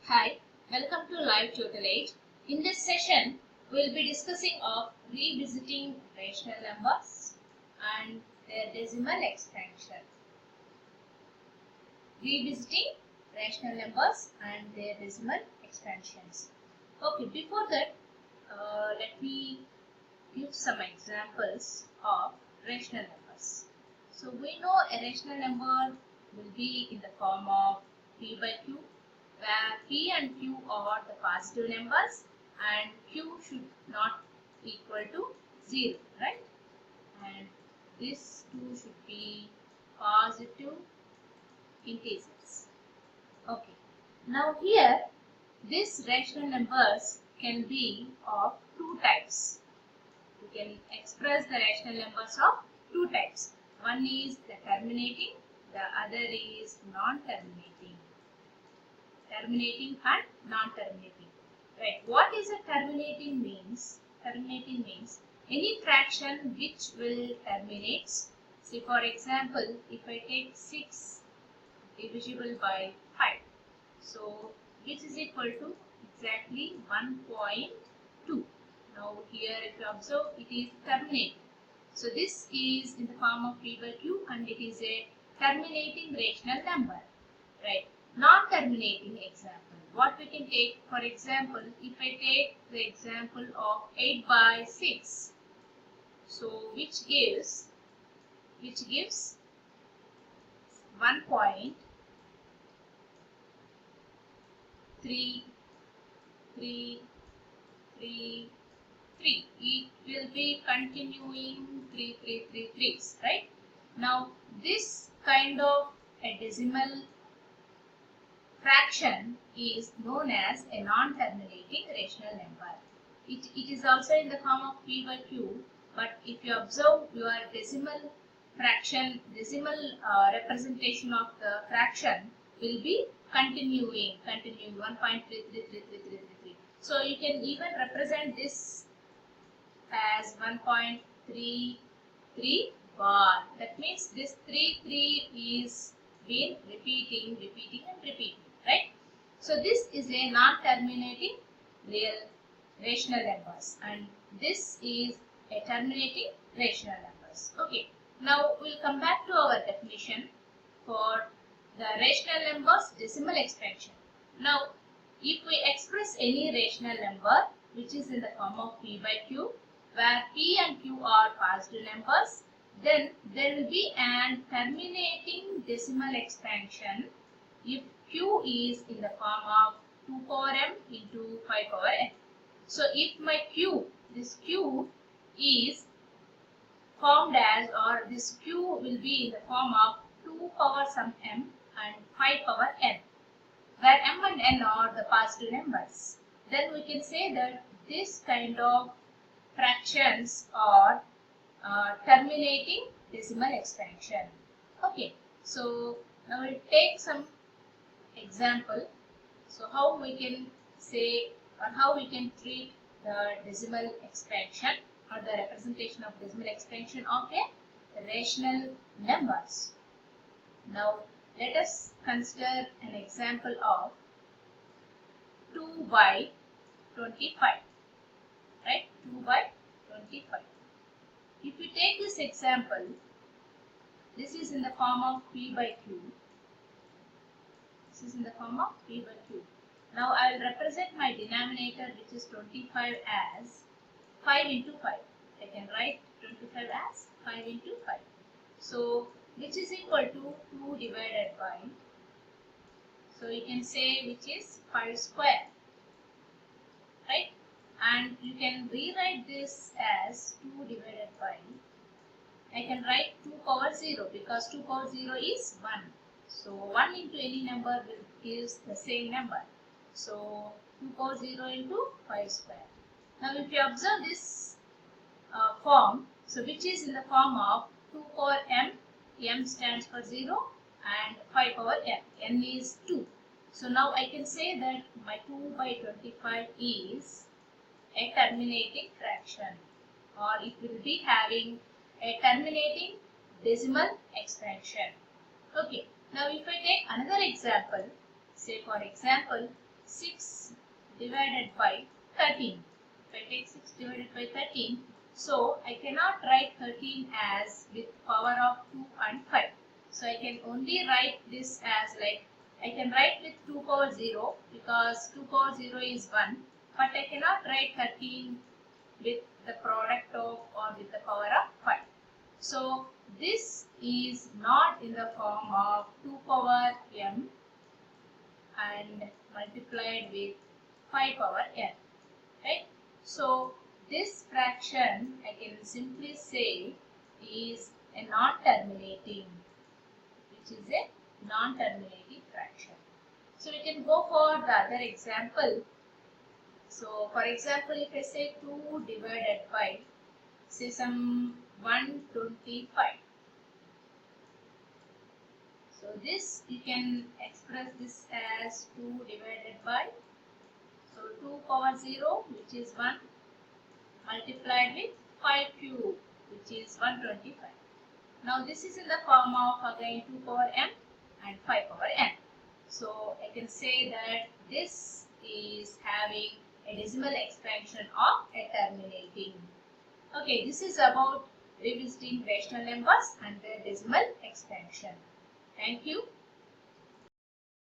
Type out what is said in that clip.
Hi, welcome to Live Total Age. In this session, we'll be discussing of revisiting rational numbers and their decimal expansion. Revisiting rational numbers and their decimal expansions. Okay, before that, let me give some examples of rational numbers. So we know a rational number will be in the form of p by q, where p and q are the positive numbers and q should not equal to 0, right? And this 2 should be positive integers. Okay. Now here, these rational numbers can be of two types. We can express the rational numbers of two types. One is the terminating, the other is non-terminating. Terminating and non-terminating. Right. What is a terminating means? Terminating means any fraction which will terminate. See, for example, if I take 6 divisible by 5, so which is equal to exactly 1.2. Now here if you observe, it is terminating. So this is in the form of p by q and it is a terminating rational number. Right. Non-terminating example. What we can take, for example, if I take the example of 8 by 6, so which gives 1.3333. It will be continuing 3333s, right? Now this kind of a decimal fraction is known as a non-terminating rational number. It is also in the form of p by q, but if you observe your decimal fraction, representation of the fraction will be continuing 1.333333. So you can even represent this as 1.33 bar. That means this 33 is been repeating, right? So this is a non-terminating rational numbers and this is a terminating rational numbers. Okay, now we'll come back to our definition for the rational numbers decimal expansion. Now, if we express any rational number which is in the form of p by q, where p and q are positive numbers, then there will be an terminating decimal expansion if q is in the form of 2 power m into 5 power n. So if my q, this q is formed as, or this q will be in the form of 2 power some m and 5 power n, where m and n are the positive numbers, then we can say that this kind of fractions are terminating decimal expansion. Okay, so now we'll take some example. So how we can say or how we can treat the decimal expansion or the representation of decimal expansion of a rational numbers. Now let us consider an example of 2 by 25, right? 2 by 25. If we take this example, this is in the form of p by q. This is in the form of p by q. Now I will represent my denominator, which is 25, as 5 into 5. I can write 25 as 5 into 5. So which is equal to 2 divided by, so you can say which is 5 square, right? And you can rewrite this as 2 divided by, I can write 2 power 0 because 2 power 0 is 1. So 1 into any number will gives the same number. So 2 power 0 into 5 square. Now if you observe this form, so which is in the form of 2 power m, m stands for 0 and 5 power n, n is 2. So now I can say that my 2 by 25 is a terminating fraction, or it will be having a terminating decimal expansion. Okay, now if I take another example, say for example 6 divided by 13. If I take 6 divided by 13, so I cannot write 13 as with power of 2 and 5. So I can only write this as like, I can write with 2 power 0 because 2 power 0 is 1, but I cannot write 13 with the product of or with the power of 5. So this is not in the form of 2 power m and multiplied with 5 power n, right? So this fraction I can simply say is a non-terminating, which is a non-terminating fraction. So we can go for the other example. So for example, if I say 2 divided by, say, some 125. So this you can express this as 2 divided by, so 2 power 0, which is 1, multiplied with 5 cube, which is 125. Now this is in the form of again 2 power m and 5 power n. So I can say that this is having a decimal expansion of a terminating. Okay, this is about revisiting rational numbers and their decimal expansion. Thank you.